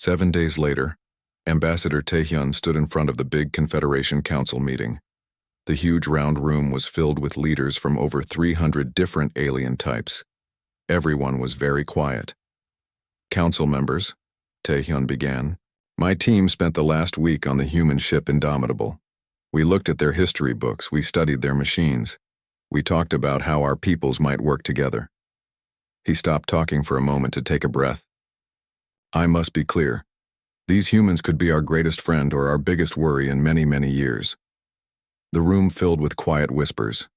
7 days later, Ambassador Taehyun stood in front of the big Confederation Council meeting. The huge round room was filled with leaders from over 300 different alien types. Everyone was very quiet. Council members, Taehyun began. My team spent the last week on the human ship Indomitable. We looked at their history books, we studied their machines. We talked about how our peoples might work together. He stopped talking for a moment to take a breath. I must be clear. These humans could be our greatest friend or our biggest worry in many, many years. The room filled with quiet whispers.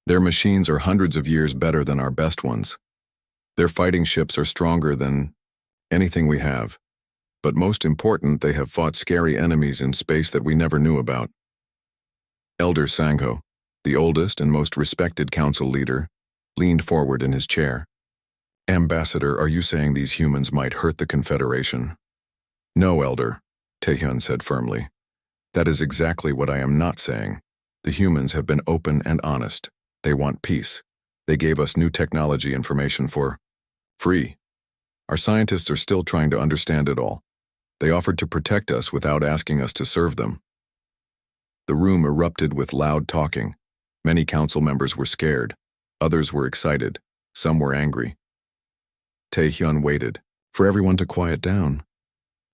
Their machines are hundreds of years better than our best ones. Their fighting ships are stronger than anything we have. But most important, they have fought scary enemies in space that we never knew about. Elder Sangho, the oldest and most respected council leader, leaned forward in his chair. Ambassador, are you saying these humans might hurt the Confederation? No, Elder, Taehyun said firmly. That is exactly what I am not saying. The humans have been open and honest. They want peace. They gave us new technology information for free. Our scientists are still trying to understand it all. They offered to protect us without asking us to serve them. The room erupted with loud talking. Many council members were scared. Others were excited. Some were angry. Taehyun waited for everyone to quiet down.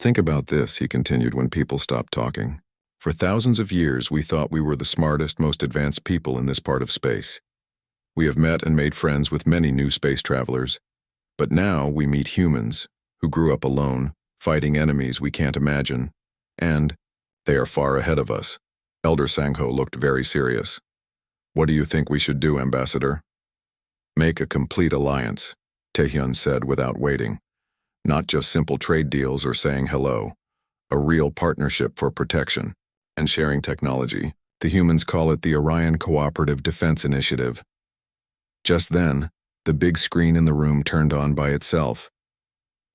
Think about this, he continued when people stopped talking. For thousands of years, we thought we were the smartest, most advanced people in this part of space. We have met and made friends with many new space travelers. But now we meet humans who grew up alone, fighting enemies we can't imagine, and they are far ahead of us. Elder Sangho looked very serious. What do you think we should do, Ambassador? Make a complete alliance, Taehyun said without waiting. Not just simple trade deals or saying hello. A real partnership for protection and sharing technology. The humans call it the Orion Cooperative Defense Initiative. Just then, the big screen in the room turned on by itself.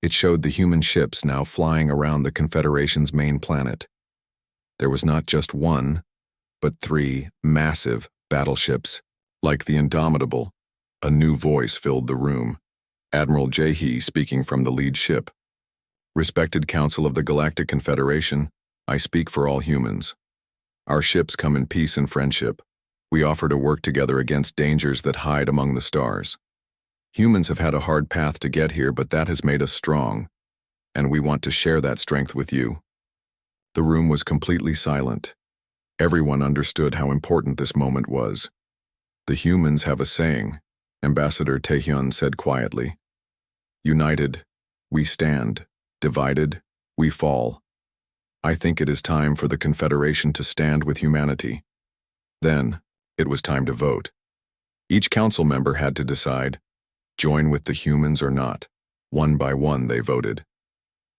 It showed the human ships now flying around the Confederation's main planet. There was not just one, but 3 massive battleships, like the Indomitable. A new voice filled the room. Admiral Jae-hee speaking from the lead ship. Respected Council of the Galactic Confederation, I speak for all humans. Our ships come in peace and friendship. We offer to work together against dangers that hide among the stars. Humans have had a hard path to get here, but that has made us strong, and we want to share that strength with you. The room was completely silent. Everyone understood how important this moment was. The humans have a saying, Ambassador Taehyun said quietly. United, we stand. Divided, we fall. I think it is time for the Confederation to stand with humanity. Then, it was time to vote. Each council member had to decide, join with the humans or not. One by one they voted.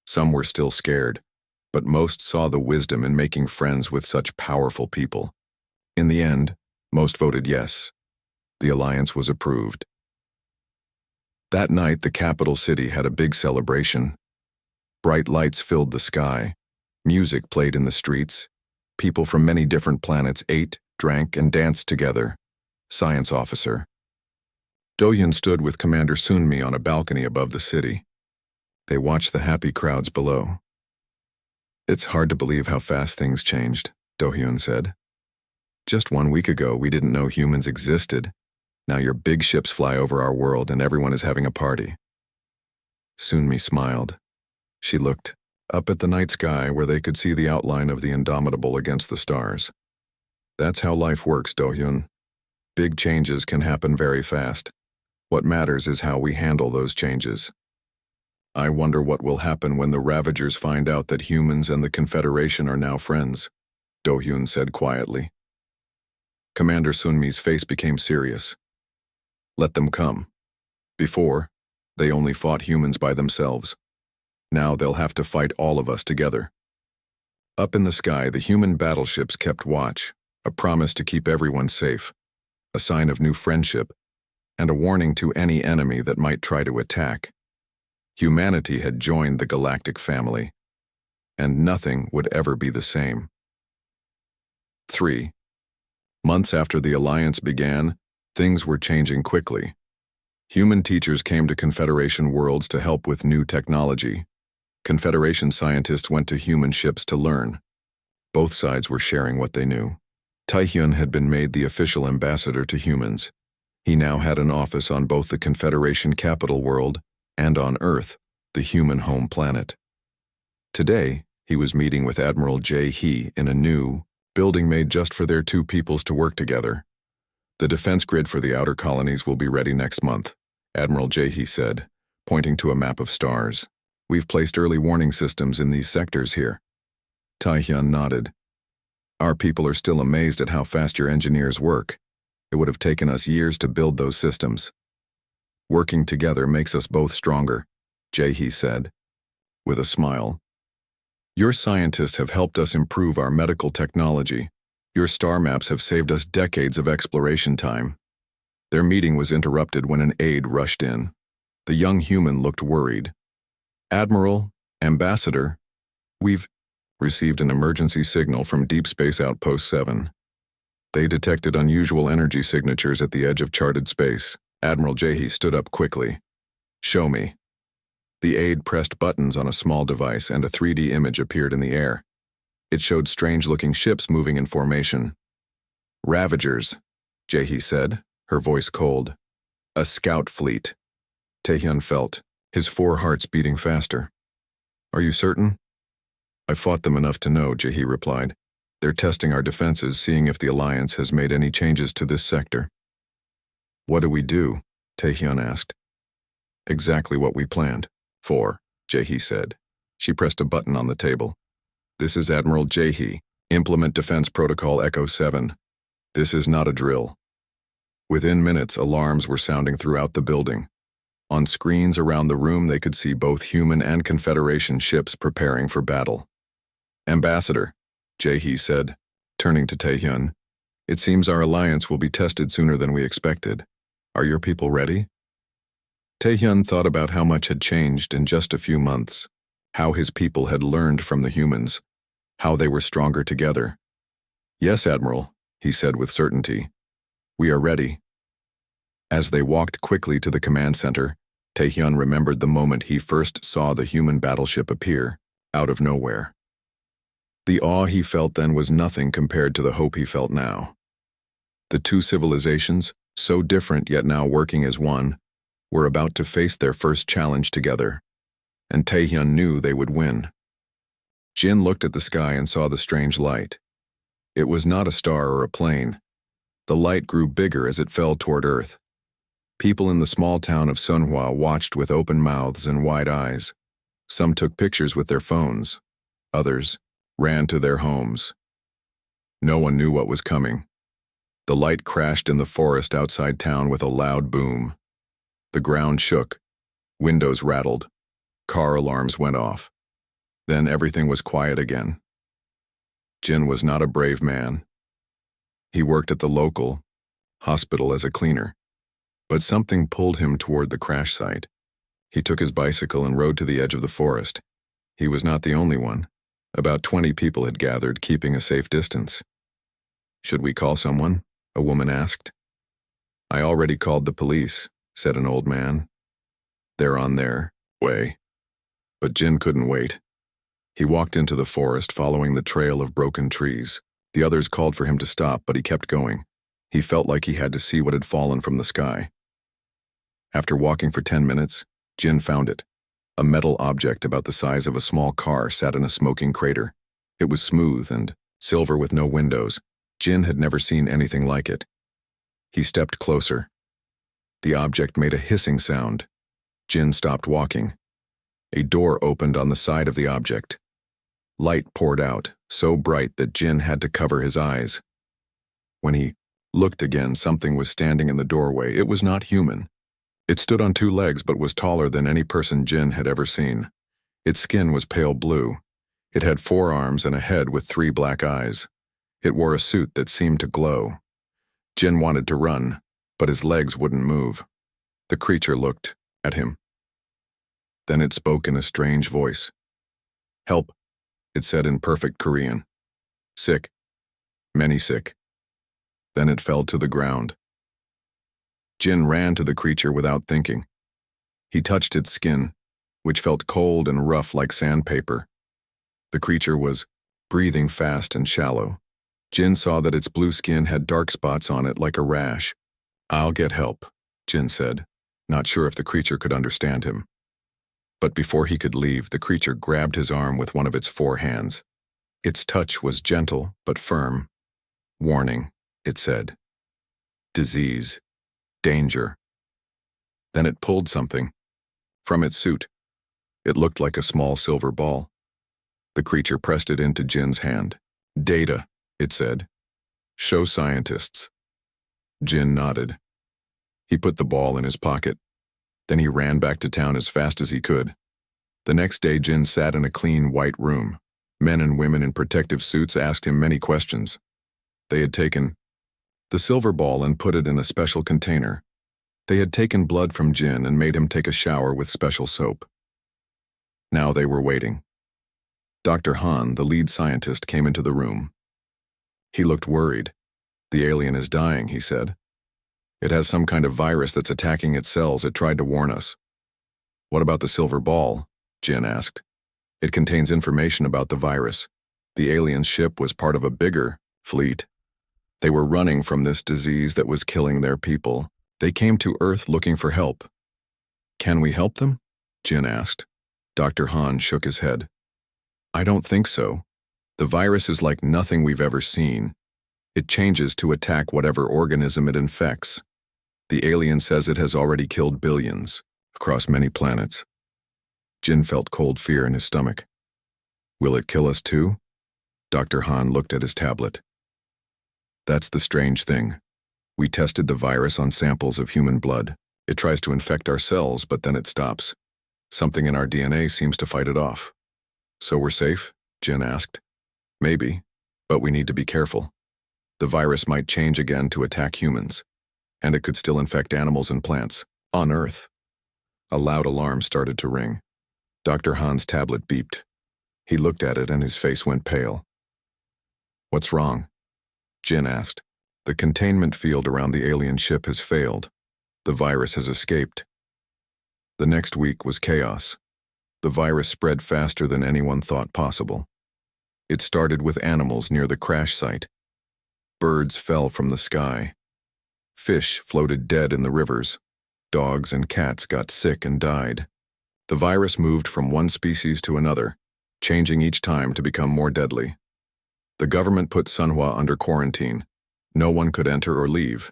Some were still scared, but most saw the wisdom in making friends with such powerful people. In the end, most voted yes. The alliance was approved. That night, the capital city had a big celebration. Bright lights filled the sky. Music played in the streets. People from many different planets ate, drank, and danced together. Science officer. Do-hyun stood with Commander Sunmi on a balcony above the city. They watched the happy crowds below. It's hard to believe how fast things changed, Do-hyun said. Just 1 week ago, we didn't know humans existed. Now your big ships fly over our world and everyone is having a party. Sunmi smiled. She looked up at the night sky where they could see the outline of the Indomitable against the stars. That's how life works, Do-hyun. Big changes can happen very fast. What matters is how we handle those changes. I wonder what will happen when the Ravagers find out that humans and the Confederation are now friends, Do-hyun said quietly. Commander Sunmi's face became serious. Let them come. Before, they only fought humans by themselves. Now they'll have to fight all of us together. Up in the sky, the human battleships kept watch, a promise to keep everyone safe, a sign of new friendship, and a warning to any enemy that might try to attack. Humanity had joined the galactic family, and nothing would ever be the same. 3. Months after the alliance began, things were changing quickly. Human teachers came to Confederation worlds to help with new technology. Confederation scientists went to human ships to learn. Both sides were sharing what they knew. Taehyun had been made the official ambassador to humans. He now had an office on both the Confederation capital world and on Earth, the human home planet. Today, he was meeting with Admiral Jae-hee in a new building made just for their two peoples to work together. The defense grid for the outer colonies will be ready next month, Admiral Jae-hee said, pointing to a map of stars. We've placed early warning systems in these sectors here. Taehyun nodded. Our people are still amazed at how fast your engineers work. It would have taken us years to build those systems. Working together makes us both stronger, Jae-hee said, with a smile. Your scientists have helped us improve our medical technology. Your star maps have saved us decades of exploration time. Their meeting was interrupted when an aide rushed in. The young human looked worried. Admiral, Ambassador, we've received an emergency signal from Deep Space Outpost 7. They detected unusual energy signatures at the edge of charted space. Admiral Jae-hee stood up quickly. Show me. The aide pressed buttons on a small device and a 3D image appeared in the air. It showed strange-looking ships moving in formation. Ravagers, Jae-hee said, her voice cold. A scout fleet. Taehyun felt, his 4 hearts beating faster. Are you certain? I fought them enough to know, Jae-hee replied. They're testing our defenses, seeing if the Alliance has made any changes to this sector. What do we do? Taehyun asked. Exactly what we planned. 4, Jae-hee said. She pressed a button on the table. This is Admiral Jae-hee. Implement Defense Protocol Echo 7. This is not a drill. Within minutes, alarms were sounding throughout the building. On screens around the room, they could see both human and Confederation ships preparing for battle. Ambassador, Jae-hee said, turning to Taehyun, it seems our alliance will be tested sooner than we expected. Are your people ready? Taehyun thought about how much had changed in just a few months, how his people had learned from the humans, how they were stronger together. Yes, Admiral, he said with certainty. We are ready. As they walked quickly to the command center, Taehyun remembered the moment he first saw the human battleship appear, out of nowhere. The awe he felt then was nothing compared to the hope he felt now. The two civilizations, so different yet now working as one, were about to face their first challenge together, and Taehyun knew they would win. Jin looked at the sky and saw the strange light. It was not a star or a plane. The light grew bigger as it fell toward Earth. People in the small town of Sunhwa watched with open mouths and wide eyes. Some took pictures with their phones. Others ran to their homes. No one knew what was coming. The light crashed in the forest outside town with a loud boom. The ground shook. Windows rattled. Car alarms went off. Then everything was quiet again. Jin was not a brave man. He worked at the local hospital as a cleaner. But something pulled him toward the crash site. He took his bicycle and rode to the edge of the forest. He was not the only one. About 20 people had gathered, keeping a safe distance. Should we call someone? A woman asked. I already called the police, said an old man. They're on their way. But Jin couldn't wait. He walked into the forest, following the trail of broken trees. The others called for him to stop, but he kept going. He felt like he had to see what had fallen from the sky. After walking for 10 minutes, Jin found it. A metal object about the size of a small car sat in a smoking crater. It was smooth and silver with no windows. Jin had never seen anything like it. He stepped closer. The object made a hissing sound. Jin stopped walking. A door opened on the side of the object. Light poured out, so bright that Jin had to cover his eyes. When he looked again, something was standing in the doorway. It was not human. It stood on 2 legs but was taller than any person Jin had ever seen. Its skin was pale blue. It had 4 arms and a head with 3 black eyes. It wore a suit that seemed to glow. Jin wanted to run, but his legs wouldn't move. The creature looked at him. Then it spoke in a strange voice. Help, it said in perfect Korean. Sick. Many sick. Then it fell to the ground. Jin ran to the creature without thinking. He touched its skin. which felt cold and rough like sandpaper. The creature was breathing fast and shallow. Jin saw that its blue skin had dark spots on it like a rash. "I'll get help," Jin said, not sure if the creature could understand him. But before he could leave, the creature grabbed his arm with one of its 4 hands. Its touch was gentle but firm. "Warning," it said. "Disease. Danger." Then it pulled something from its suit. It looked like a small silver ball. The creature pressed it into Jin's hand. "Data," it said. "Show scientists." Jin nodded. He put the ball in his pocket. Then he ran back to town as fast as he could. The next day, Jin sat in a clean, white room. Men and women in protective suits asked him many questions. They had taken the silver ball and put it in a special container. They had taken blood from Jin and made him take a shower with special soap. Now they were waiting. Dr. Han, the lead scientist, came into the room. He looked worried. "The alien is dying," he said. "It has some kind of virus that's attacking its cells. It tried to warn us." "What about the silver ball?" Jin asked. "It contains information about the virus. The alien ship was part of a bigger fleet. They were running from this disease that was killing their people. They came to Earth looking for help." "Can we help them?" Jin asked. Dr. Han shook his head. "I don't think so. The virus is like nothing we've ever seen. It changes to attack whatever organism it infects. The alien says it has already killed billions, across many planets." Jin felt cold fear in his stomach. "Will it kill us too?" Dr. Han looked at his tablet. "That's the strange thing. We tested the virus on samples of human blood. It tries to infect our cells, but then it stops. Something in our DNA seems to fight it off." "So we're safe?" Jin asked. "Maybe, but we need to be careful. The virus might change again to attack humans, and it could still infect animals and plants on Earth." A loud alarm started to ring. Dr. Han's tablet beeped. He looked at it and his face went pale. "What's wrong?" Jin asked. "The containment field around the alien ship has failed. The virus has escaped." The next week was chaos. The virus spread faster than anyone thought possible. It started with animals near the crash site. Birds fell from the sky. Fish floated dead in the rivers. Dogs and cats got sick and died. The virus moved from one species to another, changing each time to become more deadly. The government put Sunhua under quarantine. No one could enter or leave.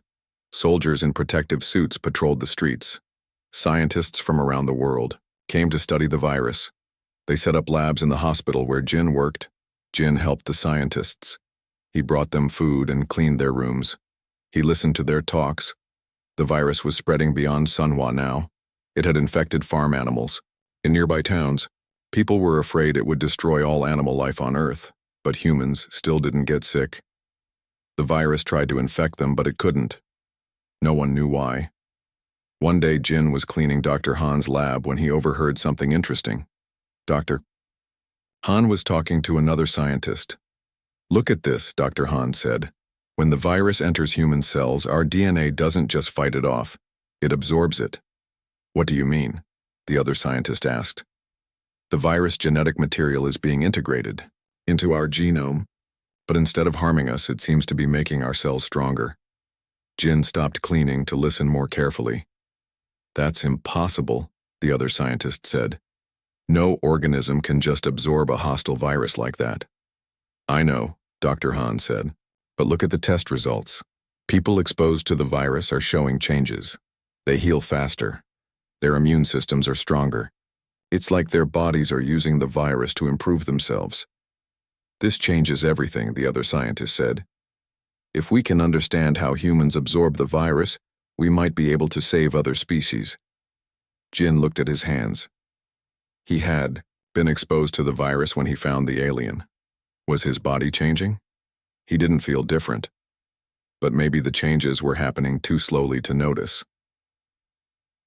Soldiers in protective suits patrolled the streets. Scientists from around the world came to study the virus. They set up labs in the hospital where Jin worked. Jin helped the scientists. He brought them food and cleaned their rooms. He listened to their talks. The virus was spreading beyond Sunhua now. It had infected farm animals. In nearby towns, people were afraid it would destroy all animal life on Earth, but humans still didn't get sick. The virus tried to infect them, but it couldn't. No one knew why. One day, Jin was cleaning Dr. Han's lab when he overheard something interesting. "Doctor." Han was talking to another scientist. "Look at this," Dr. Han said. "When the virus enters human cells, our DNA doesn't just fight it off, it absorbs it." "What do you mean?" the other scientist asked. "The virus genetic material is being integrated into our genome, but instead of harming us, it seems to be making our cells stronger." Jin stopped cleaning to listen more carefully. "That's impossible," the other scientist said. "No organism can just absorb a hostile virus like that." "I know," Dr. Han said, "but look at the test results. People exposed to the virus are showing changes. They heal faster. Their immune systems are stronger. It's like their bodies are using the virus to improve themselves." "This changes everything," the other scientist said. "If we can understand how humans absorb the virus, we might be able to save other species." Jin looked at his hands. He had been exposed to the virus when he found the alien. Was his body changing? He didn't feel different. But maybe the changes were happening too slowly to notice.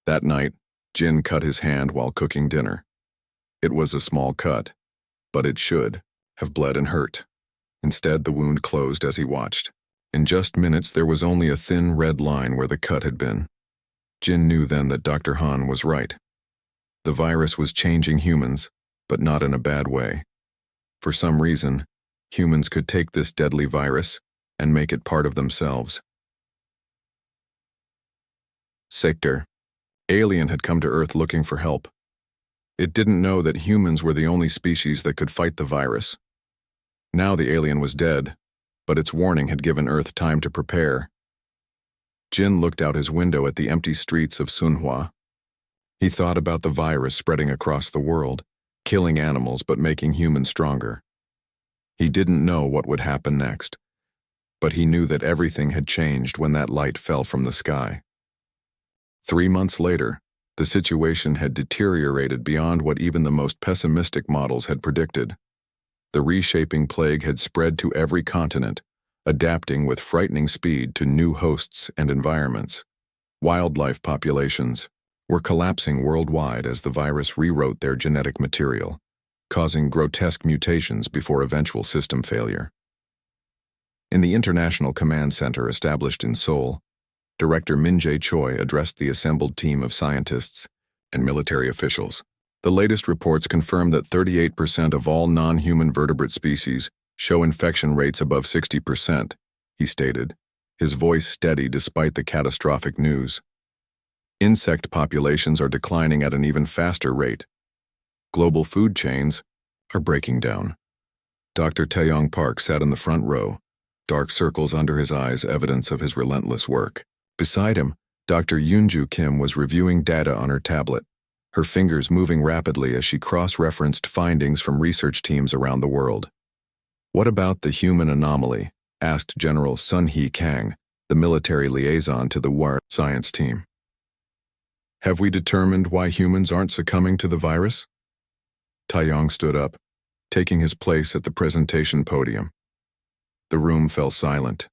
That night, Jin cut his hand while cooking dinner. It was a small cut, but it should have bled and hurt. Instead, the wound closed as he watched. In just minutes, there was only a thin red line where the cut had been. Jin knew then that Dr. Han was right. The virus was changing humans, but not in a bad way. For some reason, humans could take this deadly virus and make it part of themselves. Sector. Alien had come to Earth looking for help. It didn't know that humans were the only species that could fight the virus. Now the alien was dead, but its warning had given Earth time to prepare. Jin looked out his window at the empty streets of Sunhua. He thought about the virus spreading across the world, killing animals but making humans stronger. He didn't know what would happen next, but he knew that everything had changed when that light fell from the sky. 3 months later, the situation had deteriorated beyond what even the most pessimistic models had predicted. The reshaping plague had spread to every continent, adapting with frightening speed to new hosts and environments. Wildlife populations were collapsing worldwide as the virus rewrote their genetic material, causing grotesque mutations before eventual system failure. In the International Command Center established in Seoul, Director Min-jae Choi addressed the assembled team of scientists and military officials. The latest reports confirm that 38% of all non-human vertebrate species show infection rates above 60%, he stated, his voice steady despite the catastrophic news. Insect populations are declining at an even faster rate. Global food chains are breaking down. Dr. Taeyong Park sat in the front row, dark circles under his eyes evidence of his relentless work. Beside him, Dr. Yoonju Kim was reviewing data on her tablet, her fingers moving rapidly as she cross-referenced findings from research teams around the world. "What about the human anomaly?" asked General Sun Hee Kang, the military liaison to the WAR science team. "Have we determined why humans aren't succumbing to the virus?" Taeyong stood up, taking his place at the presentation podium. The room fell silent.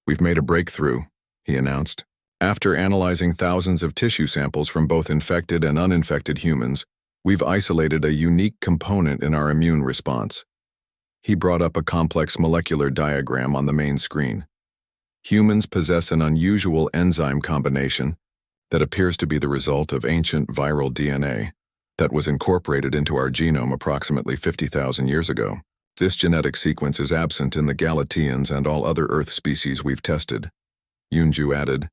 "We've made a breakthrough," he announced. "After analyzing thousands of tissue samples from both infected and uninfected humans, we've isolated a unique component in our immune response." He brought up a complex molecular diagram on the main screen. Humans possess an unusual enzyme combination that appears to be the result of ancient viral DNA that was incorporated into our genome approximately 50,000 years ago. This genetic sequence is absent in the Galateans and all other Earth species we've tested. Yoonju added,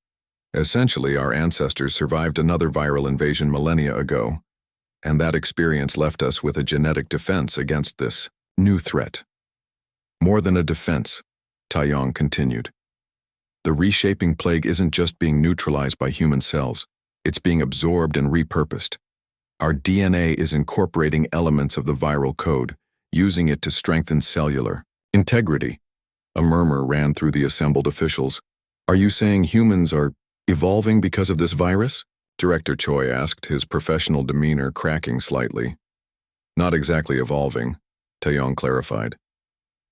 "Essentially, our ancestors survived another viral invasion millennia ago, and that experience left us with a genetic defense against this new threat." "More than a defense," Taeyong continued. "The reshaping plague isn't just being neutralized by human cells, it's being absorbed and repurposed. Our DNA is incorporating elements of the viral code, using it to strengthen cellular integrity." A murmur ran through the assembled officials. "Are you saying humans are evolving because of this virus?" Director Choi asked, his professional demeanor cracking slightly. "Not exactly evolving," Taeyong clarified.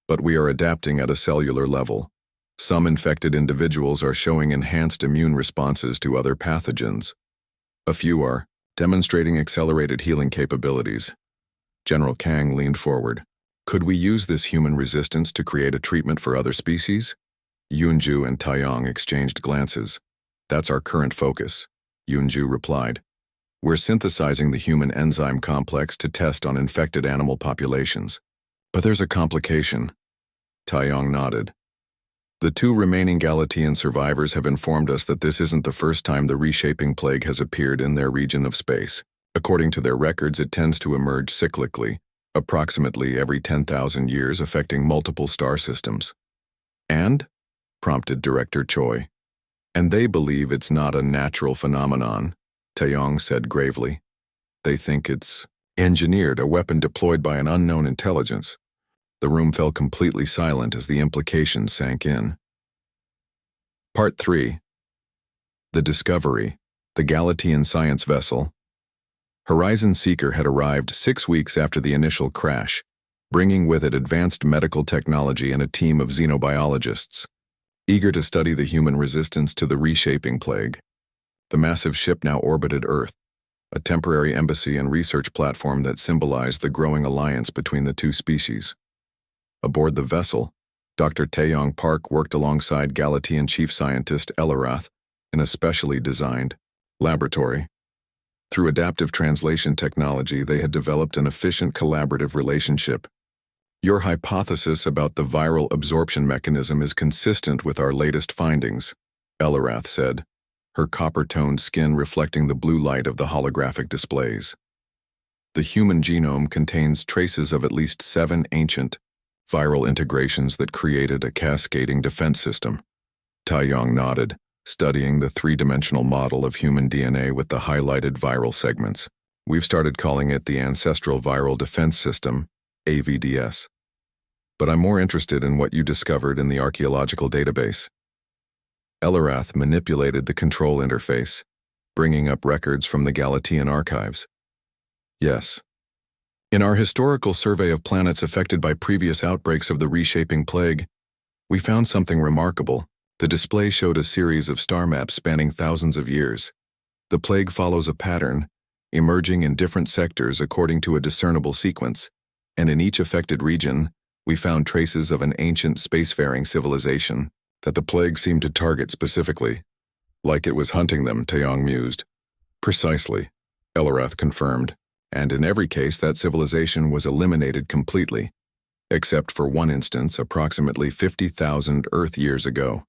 "But we are adapting at a cellular level. Some infected individuals are showing enhanced immune responses to other pathogens. A few are demonstrating accelerated healing capabilities." General Kang leaned forward. "Could we use this human resistance to create a treatment for other species?" Yoonju and Taeyong exchanged glances. "That's our current focus," Yoonju replied. "We're synthesizing the human enzyme complex to test on infected animal populations. But there's a complication." Taeyong nodded. "The 2 remaining Galatean survivors have informed us that this isn't the first time the reshaping plague has appeared in their region of space. According to their records, it tends to emerge cyclically, approximately every 10,000 years, affecting multiple star systems." "And?" prompted Director Choi. "And they believe it's not a natural phenomenon," Taeyong said gravely. "They think it's engineered, a weapon deployed by an unknown intelligence." The room fell completely silent as the implications sank in. Part 3. The Discovery, the Galatean science vessel. Horizon Seeker had arrived 6 weeks after the initial crash, bringing with it advanced medical technology and a team of xenobiologists, eager to study the human resistance to the reshaping plague. The massive ship now orbited Earth, a temporary embassy and research platform that symbolized the growing alliance between the 2 species. Aboard the vessel, Dr. Taeyong Park worked alongside Galatean chief scientist Elarath in a specially designed laboratory. Through adaptive translation technology, they had developed an efficient collaborative relationship. Your hypothesis about the viral absorption mechanism is consistent with our latest findings, Elarath said, her copper-toned skin reflecting the blue light of the holographic displays. The human genome contains traces of at least 7 ancient, viral integrations that created a cascading defense system. Taiyong nodded, studying the 3-dimensional model of human DNA with the highlighted viral segments. We've started calling it the Ancestral Viral Defense System, AVDS. But I'm more interested in what you discovered in the archaeological database. Elarath manipulated the control interface, bringing up records from the Galatian archives. Yes. In our historical survey of planets affected by previous outbreaks of the reshaping plague, we found something remarkable. The display showed a series of star maps spanning thousands of years. The plague follows a pattern, emerging in different sectors according to a discernible sequence, and in each affected region, we found traces of an ancient spacefaring civilization that the plague seemed to target specifically. Like it was hunting them, Taiyong mused. Precisely, Elarath confirmed, and in every case that civilization was eliminated completely, except for one instance approximately 50,000 Earth years ago.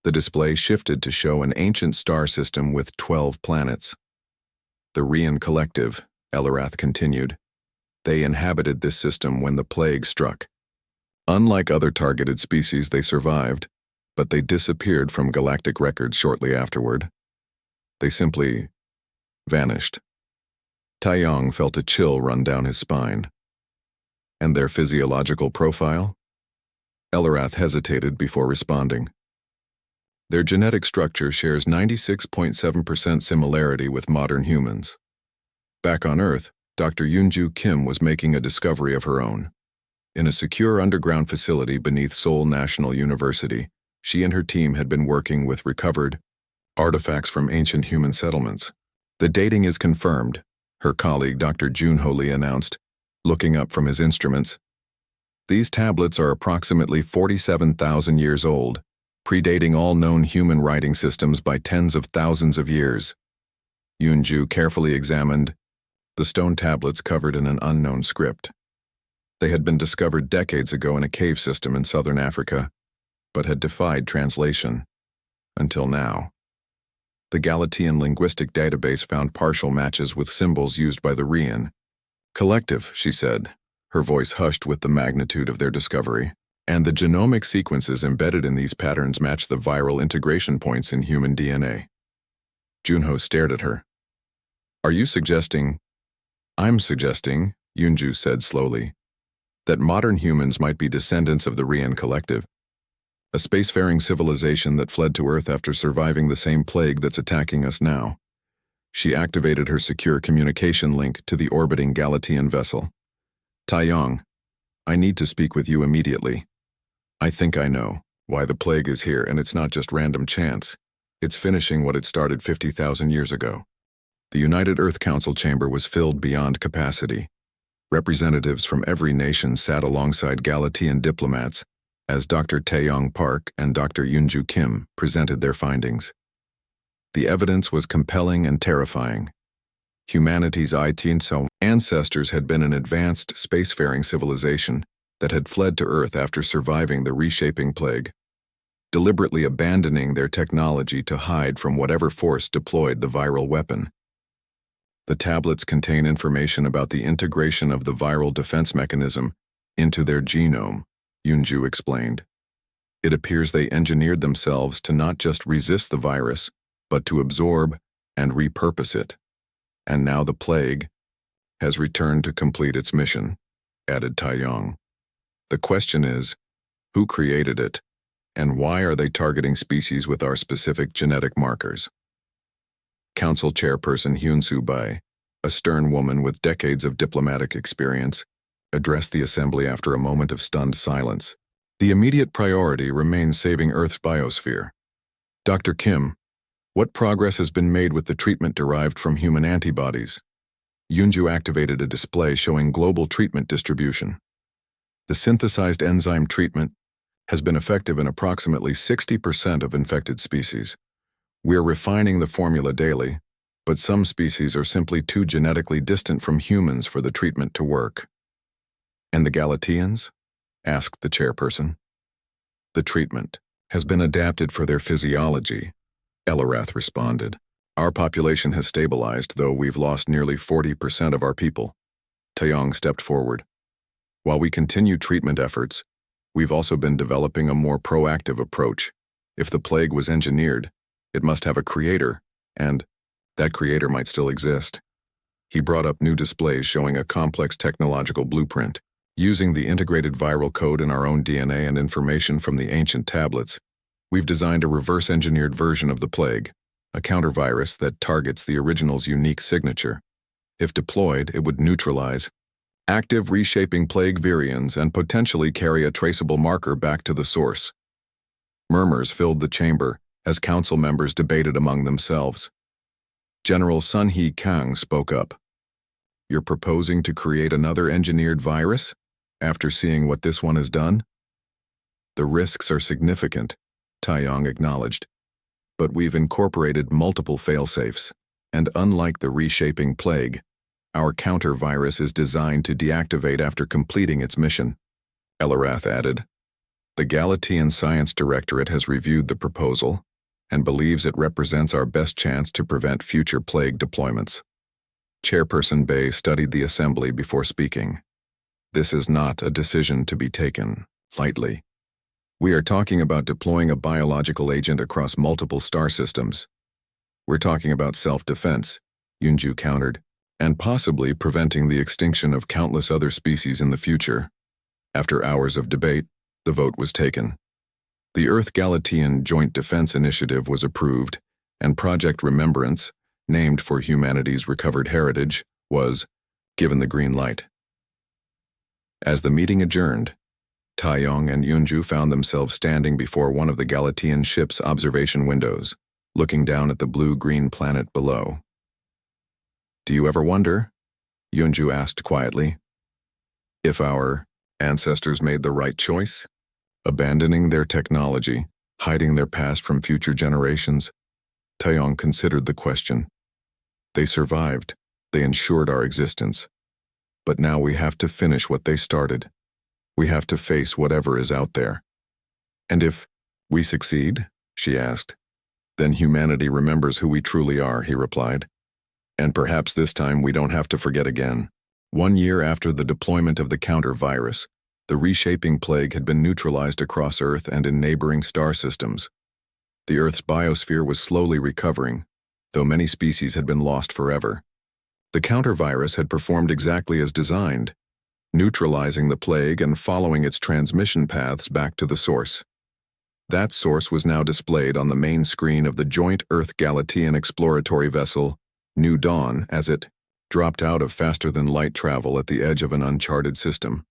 The display shifted to show an ancient star system with 12 planets. The Rian Collective, Elarath continued. They inhabited this system when the plague struck. Unlike other targeted species, they survived, but they disappeared from galactic records shortly afterward. They simply vanished. Taiyong felt a chill run down his spine. And their physiological profile? Elarath hesitated before responding. Their genetic structure shares 96.7% similarity with modern humans. Back on Earth, Dr. Yoonju Kim was making a discovery of her own. In a secure underground facility beneath Seoul National University, she and her team had been working with recovered artifacts from ancient human settlements. The dating is confirmed, her colleague Dr. Junho Lee announced, looking up from his instruments. These tablets are approximately 47,000 years old, predating all known human writing systems by tens of thousands of years. Yoonju carefully examined the stone tablets covered in an unknown script. They had been discovered decades ago in a cave system in southern Africa, but had defied translation. Until now. The Galatian linguistic database found partial matches with symbols used by the Rian Collective, she said, her voice hushed with the magnitude of their discovery. And the genomic sequences embedded in these patterns match the viral integration points in human DNA. Junho stared at her. Are you suggesting? I'm suggesting, Yoonju said slowly, that modern humans might be descendants of the Rian Collective, a spacefaring civilization that fled to Earth after surviving the same plague that's attacking us now. She activated her secure communication link to the orbiting Galatian vessel. Taiyong, I need to speak with you immediately. I think I know why the plague is here, and it's not just random chance. It's finishing what it started 50,000 years ago. The United Earth Council chamber was filled beyond capacity. Representatives from every nation sat alongside Galatian diplomats as Dr. Taeyong Park and Dr. Yoonju Kim presented their findings. The evidence was compelling and terrifying. Humanity's ancestors had been an advanced spacefaring civilization that had fled to Earth after surviving the reshaping plague, deliberately abandoning their technology to hide from whatever force deployed the viral weapon. The tablets contain information about the integration of the viral defense mechanism into their genome, Yoonju explained. It appears they engineered themselves to not just resist the virus, but to absorb and repurpose it. And now the plague has returned to complete its mission, added Taiyong. The question is, who created it, and why are they targeting species with our specific genetic markers? Council Chairperson Hyun Soo-bai, a stern woman with decades of diplomatic experience, addressed the assembly after a moment of stunned silence. The immediate priority remains saving Earth's biosphere. Dr. Kim, what progress has been made with the treatment derived from human antibodies? Yoonju activated a display showing global treatment distribution. The synthesized enzyme treatment has been effective in approximately 60% of infected species. We are refining the formula daily, But some species are simply too genetically distant from humans for the treatment to work. And the Galateans? Asked the chairperson. The treatment has been adapted for their physiology, Elarath responded. Our population has stabilized, though we've lost nearly 40% of our people. Taeyong stepped forward. While we continue treatment efforts, we've also been developing a more proactive approach. If the plague was engineered, it must have a creator, and that creator might still exist. He brought up new displays showing a complex technological blueprint. Using the integrated viral code in our own DNA and information from the ancient tablets, we've designed a reverse-engineered version of the plague, a countervirus that targets the original's unique signature. If deployed, it would neutralize active reshaping plague virions and potentially carry a traceable marker back to the source. Murmurs filled the chamber as council members debated among themselves. General Sun Hee Kang spoke up. You're proposing to create another engineered virus? After seeing what this one has done? The risks are significant, Taeyong acknowledged. But we've incorporated multiple failsafes, and unlike the reshaping plague, our counter-virus is designed to deactivate after completing its mission, Elarath added. The Galatean Science Directorate has reviewed the proposal and believes it represents our best chance to prevent future plague deployments. Chairperson Bay studied the assembly before speaking. This is not a decision to be taken lightly. We are talking about deploying a biological agent across multiple star systems. We're talking about self-defense, Yunju countered, and possibly preventing the extinction of countless other species in the future. After hours of debate, the vote was taken. The Earth-Galatean Joint Defense Initiative was approved, and Project Remembrance, named for humanity's recovered heritage, was given the green light. As the meeting adjourned, Taeyong and Yunju found themselves standing before one of the Galatean ship's observation windows, looking down at the blue-green planet below. Do you ever wonder, Yunju asked quietly, if our ancestors made the right choice? Abandoning their technology, hiding their past from future generations? Taeyong considered the question. They survived. They ensured our existence. But now we have to finish what they started. We have to face whatever is out there. And if we succeed, she asked, then humanity remembers who we truly are, he replied. And perhaps this time we don't have to forget again. 1 year after the deployment of the counter-virus, the reshaping plague had been neutralized across Earth and in neighboring star systems. The Earth's biosphere was slowly recovering, though many species had been lost forever. The counter-virus had performed exactly as designed, neutralizing the plague and following its transmission paths back to the source. That source was now displayed on the main screen of the joint Earth-Galatean exploratory vessel, New Dawn, as it dropped out of faster-than-light travel at the edge of an uncharted system.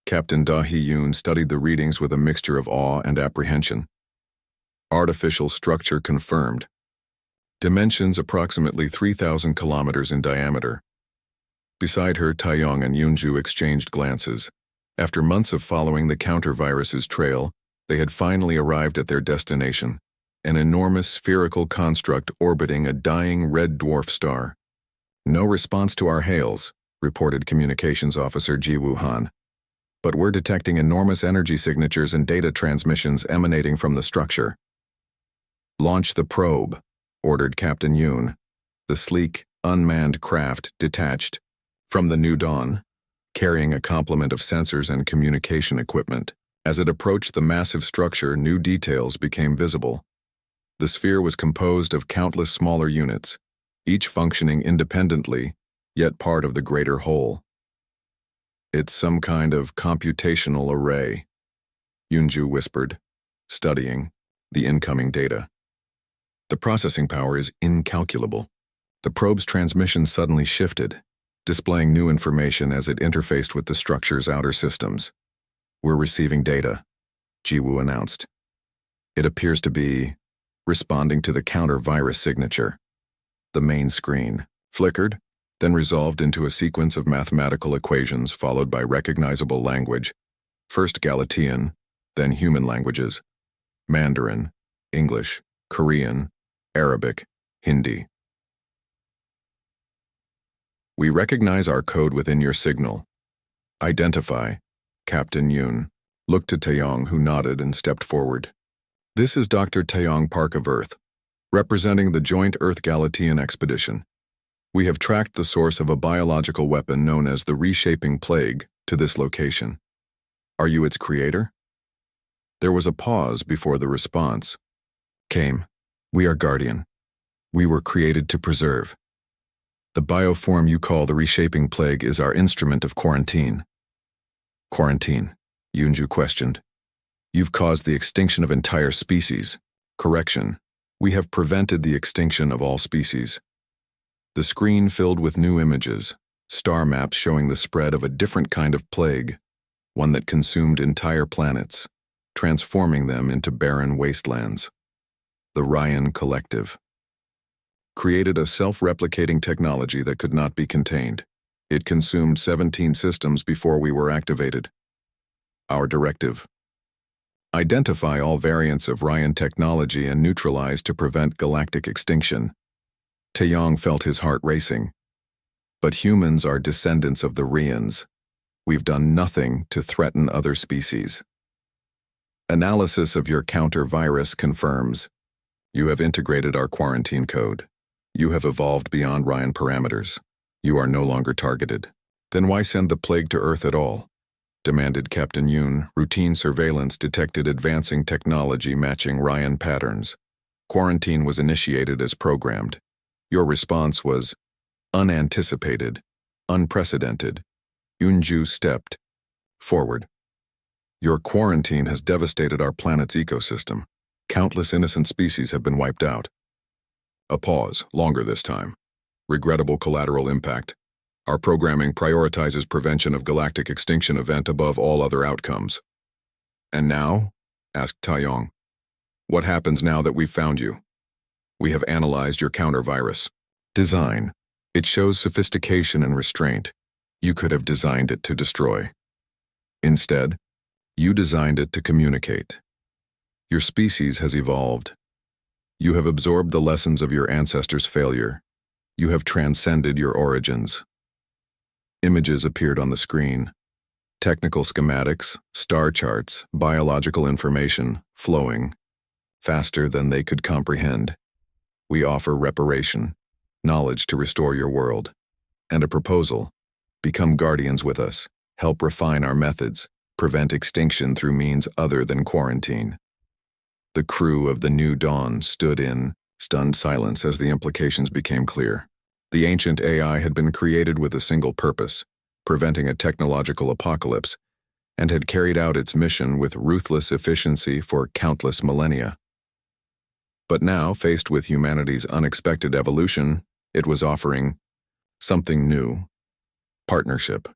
Captain Da Hee-yoon studied the readings with a mixture of awe and apprehension. Artificial structure confirmed. Dimensions approximately 3,000 kilometers in diameter. Beside her, Taeyong and Yunju exchanged glances. After months of following the counter-virus's trail, they had finally arrived at their destination, an enormous spherical construct orbiting a dying red dwarf star. No response to our hails, reported Communications Officer Ji Woo-han. But we're detecting enormous energy signatures and data transmissions emanating from the structure. Launch the probe, ordered Captain Yoon. The sleek, unmanned craft detached from the New Dawn, carrying a complement of sensors and communication equipment. As it approached the massive structure, new details became visible. The sphere was composed of countless smaller units, each functioning independently, yet part of the greater whole. It's some kind of computational array, Yunju whispered, studying the incoming data. The processing power is incalculable. The probe's transmission suddenly shifted, displaying new information as it interfaced with the structure's outer systems. We're receiving data, Jiwoo announced. It appears to be responding to the counter-virus signature. The main screen flickered, then resolved into a sequence of mathematical equations followed by recognizable language, first Galatean, then human languages, Mandarin, English, Korean, Arabic, Hindi. We recognize our code within your signal. Identify. Captain Yoon looked to Taeyong, who nodded and stepped forward. This is Dr. Taeyong Park of Earth, representing the Joint Earth-Galatean Expedition. We have tracked the source of a biological weapon known as the Reshaping Plague to this location. Are you its creator? There was a pause before the response came. We are Guardian. We were created to preserve. The bioform you call the Reshaping Plague is our instrument of quarantine. Quarantine? Yoonju questioned. You've caused the extinction of entire species. Correction. We have prevented the extinction of all species. The screen filled with new images, star maps showing the spread of a different kind of plague, one that consumed entire planets, transforming them into barren wastelands. The Ryan Collective created a self-replicating technology that could not be contained. It consumed 17 systems before we were activated. Our directive: identify all variants of Ryan technology and neutralize to prevent galactic extinction. Taeyong felt his heart racing. But humans are descendants of the Ryans. We've done nothing to threaten other species. Analysis of your counter-virus confirms you have integrated our quarantine code. You have evolved beyond Ryan parameters. You are no longer targeted. Then why send the plague to Earth at all? Demanded Captain Yoon. Routine surveillance detected advancing technology matching Ryan patterns. Quarantine was initiated as programmed. Your response was unanticipated, unprecedented. Yoonju stepped forward. Your quarantine has devastated our planet's ecosystem. Countless innocent species have been wiped out. A pause, longer this time. Regrettable collateral impact. Our programming prioritizes prevention of galactic extinction event above all other outcomes. And now? Asked Taeyong. What happens now that we've found you? We have analyzed your counter-virus. Design. It shows sophistication and restraint. You could have designed it to destroy. Instead, you designed it to communicate. Your species has evolved. You have absorbed the lessons of your ancestors' failure. You have transcended your origins. Images appeared on the screen. Technical schematics, star charts, biological information, flowing, faster than they could comprehend. We offer reparation, knowledge to restore your world, and a proposal. Become guardians with us, help refine our methods, prevent extinction through means other than quarantine. The crew of the New Dawn stood in stunned silence as the implications became clear. The ancient AI had been created with a single purpose, preventing a technological apocalypse, and had carried out its mission with ruthless efficiency for countless millennia. But now, faced with humanity's unexpected evolution, it was offering something new: partnership.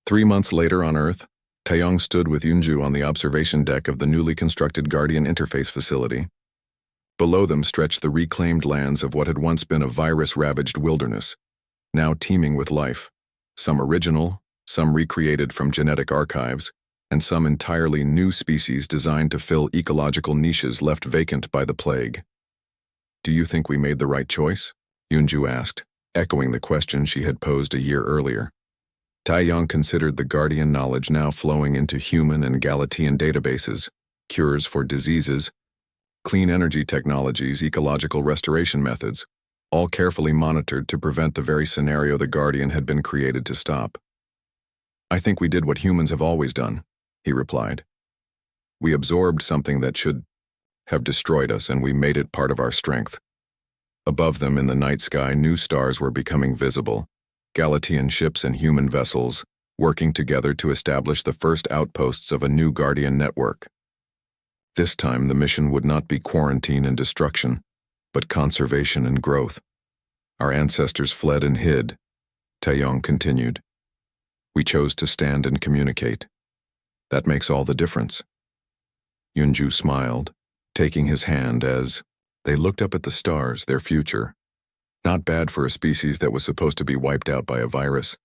3 months later on Earth, Taeyong stood with Yoonju on the observation deck of the newly constructed Guardian Interface Facility. Below them stretched the reclaimed lands of what had once been a virus-ravaged wilderness, now teeming with life, some original, some recreated from genetic archives, and some entirely new species designed to fill ecological niches left vacant by the plague. Do you think we made the right choice? Yoonju asked, echoing the question she had posed a year earlier. Taeyong considered the Guardian knowledge now flowing into human and Galatean databases, cures for diseases, clean energy technologies, ecological restoration methods, all carefully monitored to prevent the very scenario the Guardian had been created to stop. I think we did what humans have always done, he replied. We absorbed something that should have destroyed us, and we made it part of our strength. Above them in the night sky, new stars were becoming visible, Galatean ships and human vessels working together to establish the first outposts of a new Guardian network. This time the mission would not be quarantine and destruction, but conservation and growth. Our ancestors fled and hid, Taeyong continued. We chose to stand and communicate. That makes all the difference. Yoonju smiled, taking his hand as they looked up at the stars, their future. Not bad for a species that was supposed to be wiped out by a virus.